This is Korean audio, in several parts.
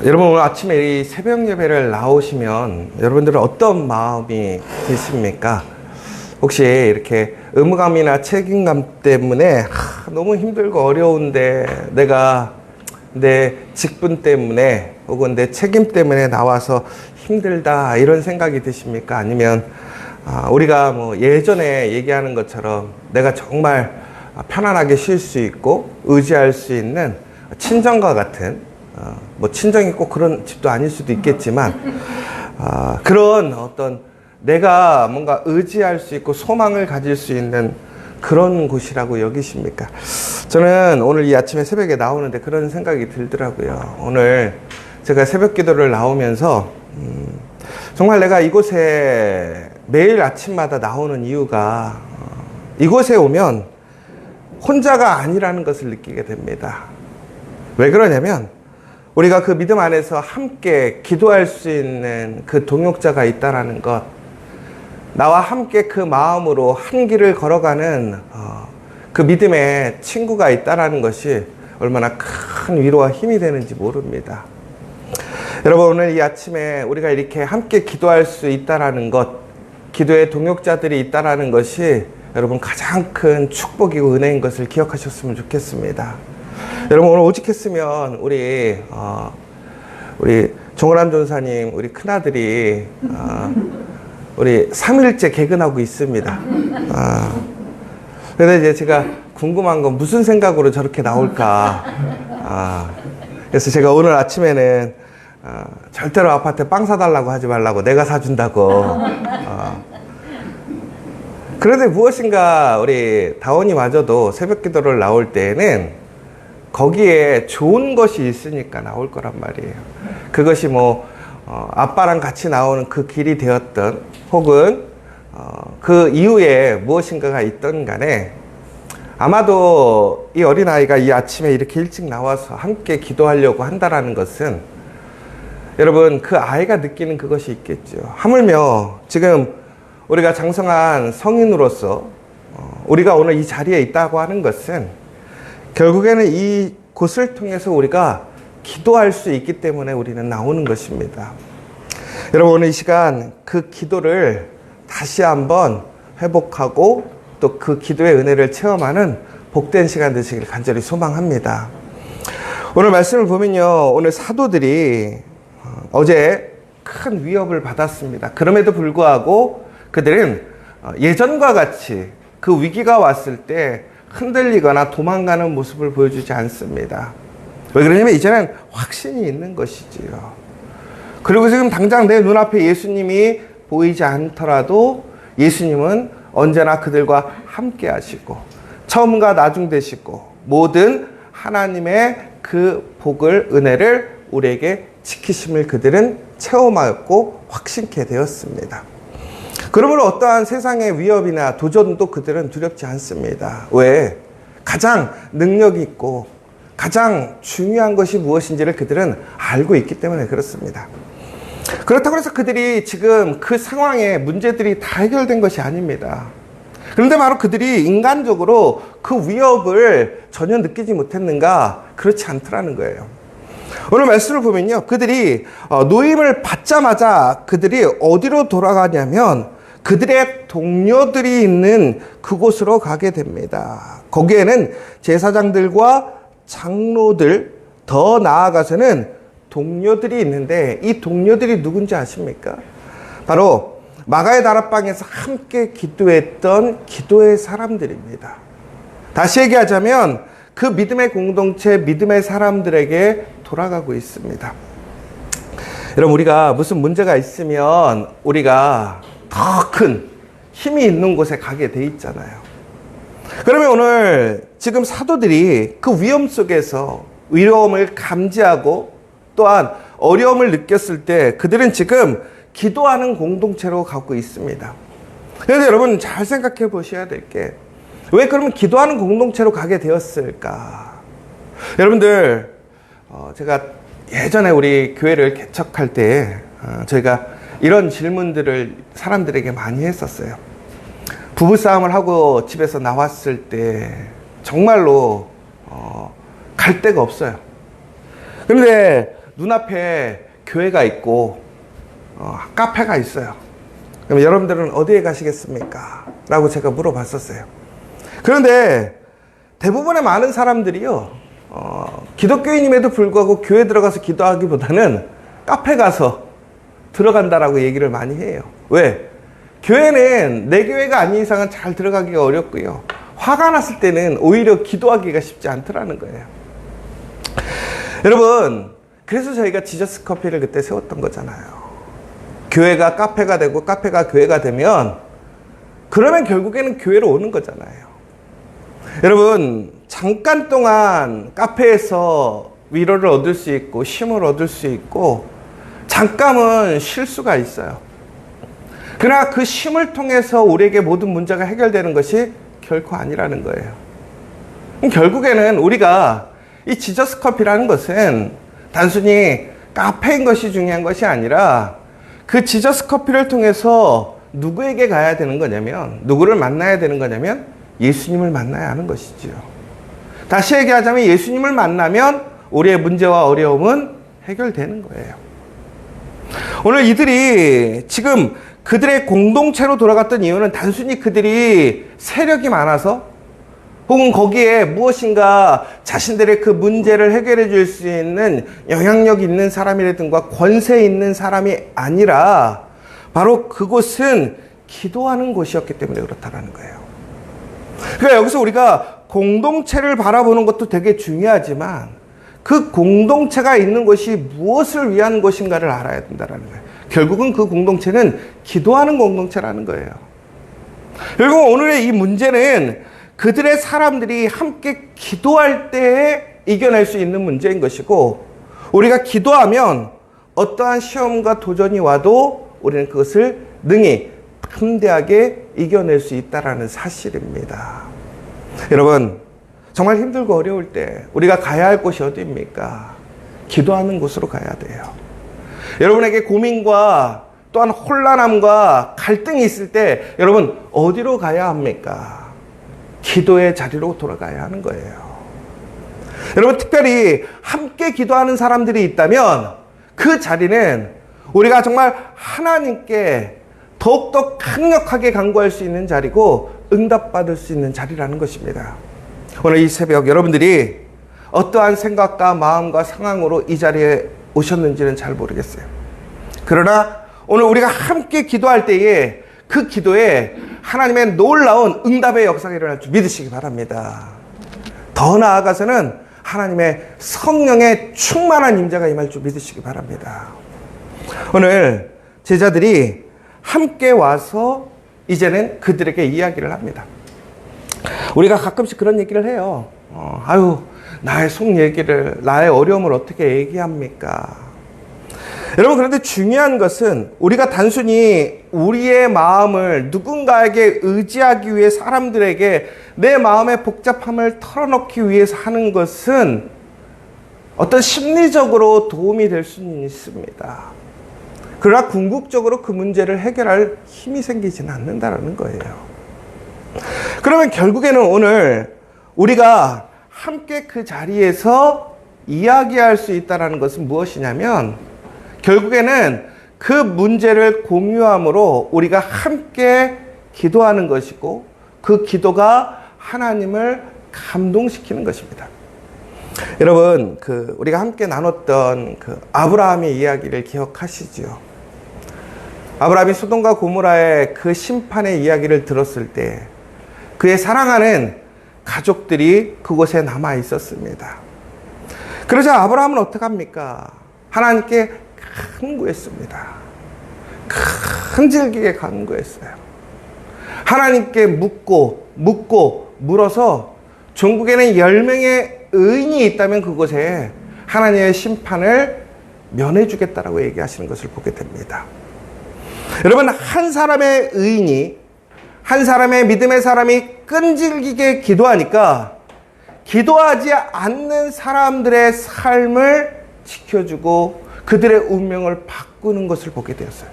여러분 오늘 아침에 이 새벽 예배를 나오시면 여러분들은 어떤 마음이 드십니까? 혹시 이렇게 의무감이나 책임감 때문에 너무 힘들고 어려운데 내가 내 직분 때문에 혹은 내 책임 때문에 나와서 힘들다 이런 생각이 드십니까? 아니면 우리가 뭐 예전에 얘기하는 것처럼 내가 정말 편안하게 쉴 수 있고 의지할 수 있는 친정과 같은 뭐 친정이 꼭 그런 집도 아닐 수도 있겠지만 그런 어떤 내가 뭔가 의지할 수 있고 소망을 가질 수 있는 그런 곳이라고 여기십니까? 저는 오늘 이 아침에 새벽에 나오는데 그런 생각이 들더라고요. 오늘 제가 새벽 기도를 나오면서 정말 내가 이곳에 매일 아침마다 나오는 이유가 이곳에 오면 혼자가 아니라는 것을 느끼게 됩니다. 왜 그러냐면 우리가 그 믿음 안에서 함께 기도할 수 있는 그 동역자가 있다는 것, 나와 함께 그 마음으로 한 길을 걸어가는 그 믿음의 친구가 있다는 것이 얼마나 큰 위로와 힘이 되는지 모릅니다. 여러분 오늘 이 아침에 우리가 이렇게 함께 기도할 수 있다는 것, 기도의 동역자들이 있다는 것이 여러분 가장 큰 축복이고 은혜인 것을 기억하셨으면 좋겠습니다. 여러분 오늘 오직했으면 우리 정호람 전사님 우리 큰아들이 우리 3일째 개근하고 있습니다. 그래서 이제 제가 궁금한 건 무슨 생각으로 저렇게 나올까. 그래서 제가 오늘 아침에는 절대로 아파트에 빵 사달라고 하지 말라고 내가 사준다고. 그런데 무엇인가 우리 다원이마저도 새벽 기도를 나올 때에는 거기에 좋은 것이 있으니까 나올 거란 말이에요. 그것이 뭐 아빠랑 같이 나오는 그 길이 되었던 혹은 그 이후에 무엇인가가 있던 간에 아마도 이 어린아이가 이 아침에 이렇게 일찍 나와서 함께 기도하려고 한다라는 것은 여러분 그 아이가 느끼는 그것이 있겠죠. 하물며 지금 우리가 장성한 성인으로서 우리가 오늘 이 자리에 있다고 하는 것은 결국에는 이 곳을 통해서 우리가 기도할 수 있기 때문에 우리는 나오는 것입니다. 여러분 오늘 이 시간 그 기도를 다시 한번 회복하고 또 그 기도의 은혜를 체험하는 복된 시간 되시길 간절히 소망합니다. 오늘 말씀을 보면요, 오늘 사도들이 어제 큰 위협을 받았습니다. 그럼에도 불구하고 그들은 예전과 같이 그 위기가 왔을 때 흔들리거나 도망가는 모습을 보여주지 않습니다. 왜 그러냐면 이제는 확신이 있는 것이지요. 그리고 지금 당장 내 눈앞에 예수님이 보이지 않더라도 예수님은 언제나 그들과 함께 하시고 처음과 나중 되시고 모든 하나님의 그 복을 은혜를 우리에게 지키심을 그들은 체험하였고 확신케 되었습니다. 그러므로 어떠한 세상의 위협이나 도전도 그들은 두렵지 않습니다. 왜? 가장 능력이 있고 가장 중요한 것이 무엇인지를 그들은 알고 있기 때문에 그렇습니다. 그렇다고 해서 그들이 지금 그 상황에 문제들이 다 해결된 것이 아닙니다. 그런데 바로 그들이 인간적으로 그 위협을 전혀 느끼지 못했는가? 그렇지 않더라는 거예요. 오늘 말씀을 보면요, 그들이 노임을 받자마자 그들이 어디로 돌아가냐면 그들의 동료들이 있는 그곳으로 가게 됩니다. 거기에는 제사장들과 장로들, 더 나아가서는 동료들이 있는데 이 동료들이 누군지 아십니까? 바로 마가의 다락방에서 함께 기도했던 기도의 사람들입니다. 다시 얘기하자면 그 믿음의 공동체, 믿음의 사람들에게 돌아가고 있습니다. 여러분 우리가 무슨 문제가 있으면 우리가 더 큰 힘이 있는 곳에 가게 돼 있잖아요. 그러면 오늘 지금 사도들이 그 위험 속에서 위험을 감지하고 또한 어려움을 느꼈을 때 그들은 지금 기도하는 공동체로 가고 있습니다. 그래서 여러분 잘 생각해 보셔야 될 게 왜 그러면 기도하는 공동체로 가게 되었을까? 여러분들 제가 예전에 우리 교회를 개척할 때 저희가 이런 질문들을 사람들에게 많이 했었어요. 부부싸움을 하고 집에서 나왔을 때 정말로 갈 데가 없어요. 그런데 눈앞에 교회가 있고 카페가 있어요. 그럼 여러분들은 어디에 가시겠습니까? 라고 제가 물어봤었어요. 그런데 대부분의 많은 사람들이요, 기독교인임에도 불구하고 교회 들어가서 기도하기보다는 카페 가서 들어간다라고 얘기를 많이 해요. 왜? 교회는 내 교회가 아닌 이상은 잘 들어가기가 어렵고요. 화가 났을 때는 오히려 기도하기가 쉽지 않더라는 거예요. 여러분, 그래서 저희가 지저스 커피를 그때 세웠던 거잖아요. 교회가 카페가 되고 카페가 교회가 되면 그러면 결국에는 교회로 오는 거잖아요. 여러분, 잠깐 동안 카페에서 위로를 얻을 수 있고 쉼을 얻을 수 있고 잠깐은 쉴 수가 있어요. 그러나 그 쉼을 통해서 우리에게 모든 문제가 해결되는 것이 결코 아니라는 거예요. 결국에는 우리가 이 지저스 커피라는 것은 단순히 카페인 것이 중요한 것이 아니라 그 지저스 커피를 통해서 누구에게 가야 되는 거냐면, 누구를 만나야 되는 거냐면 예수님을 만나야 하는 것이지요. 다시 얘기하자면 예수님을 만나면 우리의 문제와 어려움은 해결되는 거예요. 오늘 이들이 지금 그들의 공동체로 돌아갔던 이유는 단순히 그들이 세력이 많아서 혹은 거기에 무엇인가 자신들의 그 문제를 해결해 줄 수 있는 영향력 있는 사람이라든가 권세 있는 사람이 아니라 바로 그곳은 기도하는 곳이었기 때문에 그렇다라는 거예요. 그러니까 여기서 우리가 공동체를 바라보는 것도 되게 중요하지만 그 공동체가 있는 곳이 무엇을 위한 곳인가를 알아야 된다는 거예요. 결국은 그 공동체는 기도하는 공동체라는 거예요. 결국 오늘의 이 문제는 그들의 사람들이 함께 기도할 때에 이겨낼 수 있는 문제인 것이고, 우리가 기도하면 어떠한 시험과 도전이 와도 우리는 그것을 능히 담대하게 이겨낼 수 있다는 사실입니다. 여러분, 정말 힘들고 어려울 때 우리가 가야 할 곳이 어디입니까? 기도하는 곳으로 가야 돼요. 여러분에게 고민과 또한 혼란함과 갈등이 있을 때 여러분 어디로 가야 합니까? 기도의 자리로 돌아가야 하는 거예요. 여러분, 특별히 함께 기도하는 사람들이 있다면 그 자리는 우리가 정말 하나님께 더욱더 강력하게 간구할 수 있는 자리고 응답받을 수 있는 자리라는 것입니다. 오늘 이 새벽 여러분들이 어떠한 생각과 마음과 상황으로 이 자리에 오셨는지는 잘 모르겠어요. 그러나 오늘 우리가 함께 기도할 때에 그 기도에 하나님의 놀라운 응답의 역사가 일어날 줄 믿으시기 바랍니다. 더 나아가서는 하나님의 성령의 충만한 임재가 임할 줄 믿으시기 바랍니다. 오늘 제자들이 함께 와서 이제는 그들에게 이야기를 합니다. 우리가 가끔씩 그런 얘기를 해요. 나의 속 얘기를, 나의 어려움을 어떻게 얘기합니까? 여러분, 그런데 중요한 것은 우리가 단순히 우리의 마음을 누군가에게 의지하기 위해 사람들에게 내 마음의 복잡함을 털어놓기 위해서 하는 것은 어떤 심리적으로 도움이 될 수는 있습니다. 그러나 궁극적으로 그 문제를 해결할 힘이 생기지는 않는다는 거예요. 그러면 결국에는 오늘 우리가 함께 그 자리에서 이야기할 수 있다는 것은 무엇이냐면 결국에는 그 문제를 공유함으로 우리가 함께 기도하는 것이고 그 기도가 하나님을 감동시키는 것입니다. 여러분, 우리가 함께 나눴던 아브라함의 이야기를 기억하시죠? 아브라함이 소돔과 고모라의 그 심판의 이야기를 들었을 때 그의 사랑하는 가족들이 그곳에 남아 있었습니다. 그러자 아브라함은 어떡합니까? 하나님께 간구했습니다. 큰질기게 간구했어요. 하나님께 묻고 물어서 전국에는 10명의 의인이 있다면 그곳에 하나님의 심판을 면해주겠다라고 얘기하시는 것을 보게 됩니다. 여러분, 한 사람의 의인이, 한 사람의 믿음의 사람이 끈질기게 기도하니까 기도하지 않는 사람들의 삶을 지켜주고 그들의 운명을 바꾸는 것을 보게 되었어요.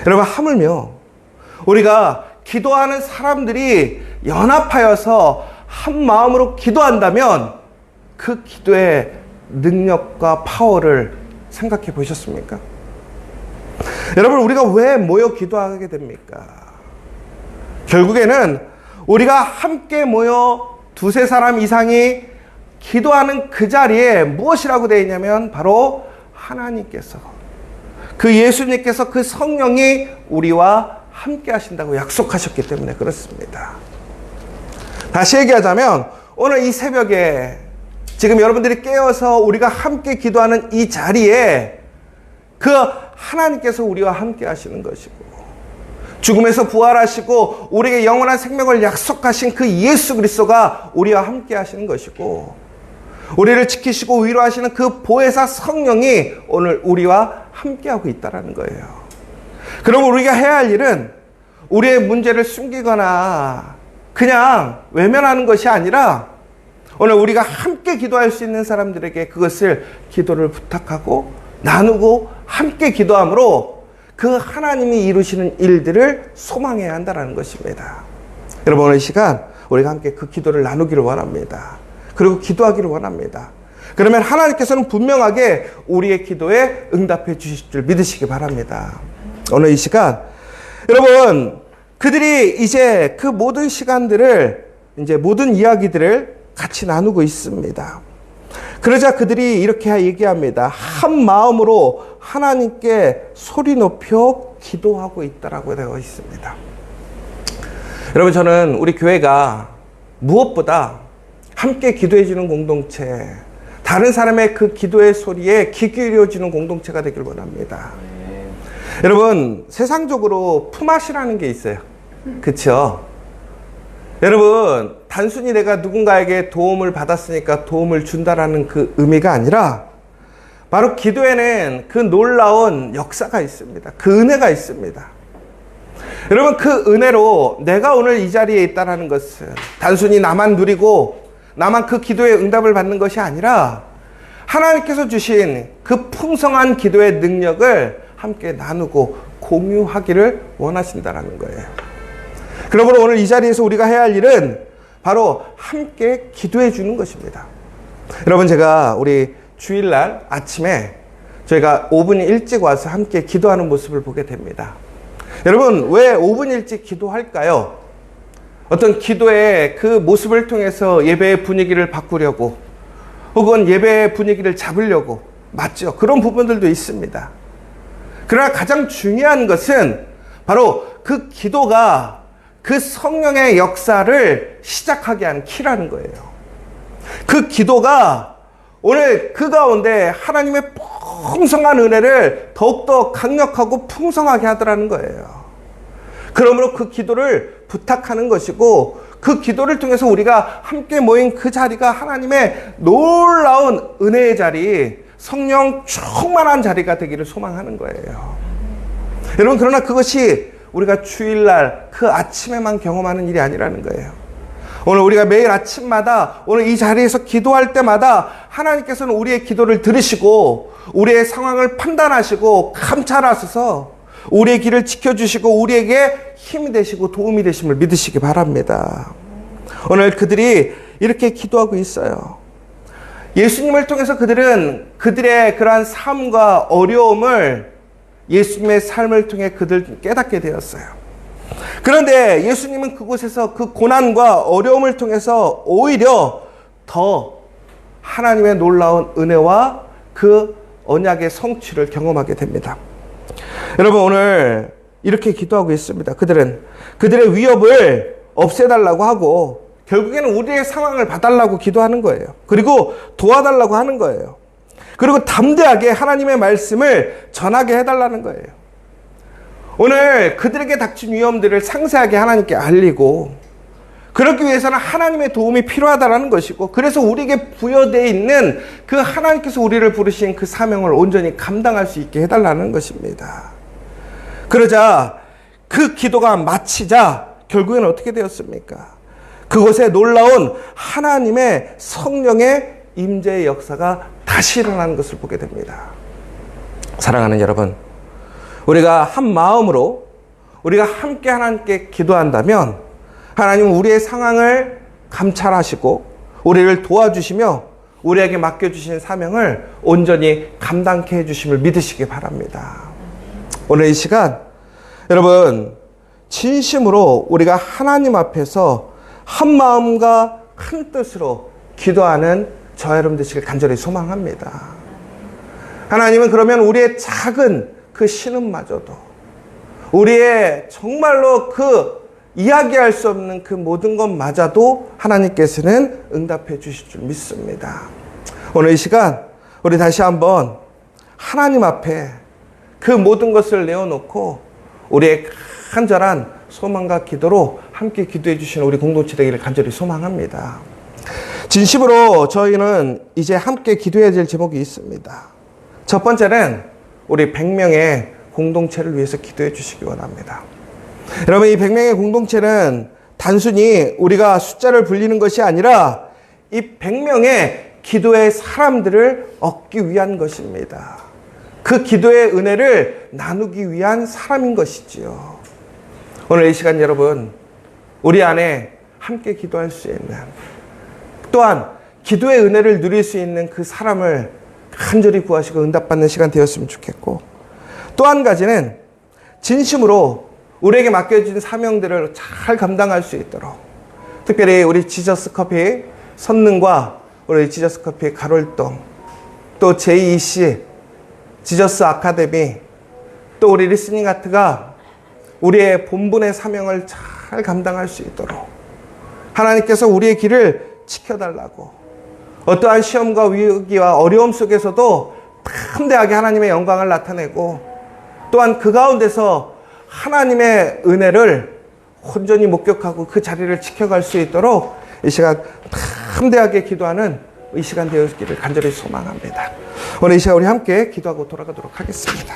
여러분, 하물며 우리가 기도하는 사람들이 연합하여서 한 마음으로 기도한다면 그 기도에 능력과 파워를 생각해 보셨습니까? 여러분, 우리가 왜 모여 기도하게 됩니까? 결국에는 우리가 함께 모여 두세 사람 이상이 기도하는 그 자리에 무엇이라고 되어 있냐면 바로 하나님께서, 그 예수님께서, 그 성령이 우리와 함께 하신다고 약속하셨기 때문에 그렇습니다. 다시 얘기하자면 오늘 이 새벽에 지금 여러분들이 깨어서 우리가 함께 기도하는 이 자리에 그 하나님께서 우리와 함께 하시는 것이고, 죽음에서 부활하시고 우리에게 영원한 생명을 약속하신 그 예수 그리스도가 우리와 함께 하시는 것이고, 우리를 지키시고 위로하시는 그 보혜사 성령이 오늘 우리와 함께하고 있다는 거예요. 그럼 우리가 해야 할 일은 우리의 문제를 숨기거나 그냥 외면하는 것이 아니라 오늘 우리가 함께 기도할 수 있는 사람들에게 그것을 기도를 부탁하고 나누고 함께 기도함으로 그 하나님이 이루시는 일들을 소망해야 한다는 것입니다. 여러분, 오늘 이 시간 우리가 함께 그 기도를 나누기를 원합니다. 그리고 기도하기를 원합니다. 그러면 하나님께서는 분명하게 우리의 기도에 응답해 주실 줄 믿으시기 바랍니다. 오늘 이 시간 여러분, 그들이 이제 그 모든 시간들을, 이제 모든 이야기들을 같이 나누고 있습니다. 그러자 그들이 이렇게 얘기합니다. 한 마음으로 하나님께 소리 높여 기도하고 있다라고 되어 있습니다. 여러분, 저는 우리 교회가 무엇보다 함께 기도해 주는 공동체, 다른 사람의 그 기도의 소리에 귀 기울여 주는 공동체가 되길 원합니다. 여러분, 세상적으로 품앗이라는 게 있어요. 그렇죠? 여러분, 단순히 내가 누군가에게 도움을 받았으니까 도움을 준다라는 그 의미가 아니라 바로 기도에는 그 놀라운 역사가 있습니다. 그 은혜가 있습니다. 여러분, 그 은혜로 내가 오늘 이 자리에 있다는 것은 단순히 나만 누리고 나만 그 기도에 응답을 받는 것이 아니라 하나님께서 주신 그 풍성한 기도의 능력을 함께 나누고 공유하기를 원하신다는 거예요. 그러므로 오늘 이 자리에서 우리가 해야 할 일은 바로 함께 기도해 주는 것입니다. 여러분, 제가 우리 주일날 아침에 저희가 5분 일찍 와서 함께 기도하는 모습을 보게 됩니다. 여러분, 왜 5분 일찍 기도할까요? 어떤 기도의 그 모습을 통해서 예배의 분위기를 바꾸려고, 혹은 예배의 분위기를 잡으려고, 맞죠? 그런 부분들도 있습니다. 그러나 가장 중요한 것은 바로 그 기도가 그 성령의 역사를 시작하게 하는 키라는 거예요. 그 기도가 오늘 그 가운데 하나님의 풍성한 은혜를 더욱더 강력하고 풍성하게 하더라는 거예요. 그러므로 그 기도를 부탁하는 것이고, 그 기도를 통해서 우리가 함께 모인 그 자리가 하나님의 놀라운 은혜의 자리, 성령 충만한 자리가 되기를 소망하는 거예요. 여러분, 그러나 그것이 우리가 주일날 그 아침에만 경험하는 일이 아니라는 거예요. 오늘 우리가 매일 아침마다 오늘 이 자리에서 기도할 때마다 하나님께서는 우리의 기도를 들으시고 우리의 상황을 판단하시고 감찰하셔서 우리의 길을 지켜주시고 우리에게 힘이 되시고 도움이 되심을 믿으시기 바랍니다. 오늘 그들이 이렇게 기도하고 있어요. 예수님을 통해서 그들은 그들의 그러한 삶과 어려움을 예수님의 삶을 통해 그들 깨닫게 되었어요. 그런데 예수님은 그곳에서 그 고난과 어려움을 통해서 오히려 더 하나님의 놀라운 은혜와 그 언약의 성취를 경험하게 됩니다. 여러분, 오늘 이렇게 기도하고 있습니다. 그들은 그들의 위협을 없애달라고 하고 결국에는 우리의 상황을 봐달라고 기도하는 거예요. 그리고 도와달라고 하는 거예요. 그리고 담대하게 하나님의 말씀을 전하게 해달라는 거예요. 오늘 그들에게 닥친 위험들을 상세하게 하나님께 알리고, 그러기 위해서는 하나님의 도움이 필요하다는 것이고, 그래서 우리에게 부여되어 있는 그 하나님께서 우리를 부르신 그 사명을 온전히 감당할 수 있게 해달라는 것입니다. 그러자 그 기도가 마치자 결국에는 어떻게 되었습니까? 그곳에 놀라운 하나님의 성령의 임재의 역사가 다시 일어나는 것을 보게 됩니다. 사랑하는 여러분, 우리가 한 마음으로 우리가 함께 하나님께 기도한다면 하나님은 우리의 상황을 감찰하시고 우리를 도와주시며 우리에게 맡겨주신 사명을 온전히 감당케 해주심을 믿으시기 바랍니다. 오늘 이 시간 여러분 진심으로 우리가 하나님 앞에서 한 마음과 한 뜻으로 기도하는 저와 여러분 되시길 간절히 소망합니다. 하나님은 그러면 우리의 작은 그 신음마저도, 우리의 정말로 그 이야기할 수 없는 그 모든 것마저도 하나님께서는 응답해 주실 줄 믿습니다. 오늘 이 시간 우리 다시 한번 하나님 앞에 그 모든 것을 내어놓고 우리의 간절한 소망과 기도로 함께 기도해 주시는 우리 공동체 되기를 간절히 소망합니다. 진심으로 저희는 이제 함께 기도해야 될 제목이 있습니다. 첫 번째는 우리 100명의 공동체를 위해서 기도해 주시기 원합니다. 여러분, 이 100명의 공동체는 단순히 우리가 숫자를 불리는 것이 아니라 이 100명의 기도의 사람들을 얻기 위한 것입니다. 그 기도의 은혜를 나누기 위한 사람인 것이지요. 오늘 이 시간 여러분, 우리 안에 함께 기도할 수 있는, 또한 기도의 은혜를 누릴 수 있는 그 사람을 간절히 구하시고 응답받는 시간 되었으면 좋겠고, 또 한 가지는 진심으로 우리에게 맡겨진 사명들을 잘 감당할 수 있도록, 특별히 우리 지저스 커피 선능과 우리 지저스 커피 가롤동, 또 JEC 지저스 아카데미, 또 우리 리스닝 아트가 우리의 본분의 사명을 잘 감당할 수 있도록 하나님께서 우리의 길을 지켜달라고, 어떠한 시험과 위기와 어려움 속에서도 담대하게 하나님의 영광을 나타내고, 또한 그 가운데서 하나님의 은혜를 온전히 목격하고 그 자리를 지켜갈 수 있도록 이 시간 담대하게 기도하는 이 시간 되었기를 간절히 소망합니다. 오늘 이 시간 우리 함께 기도하고 돌아가도록 하겠습니다.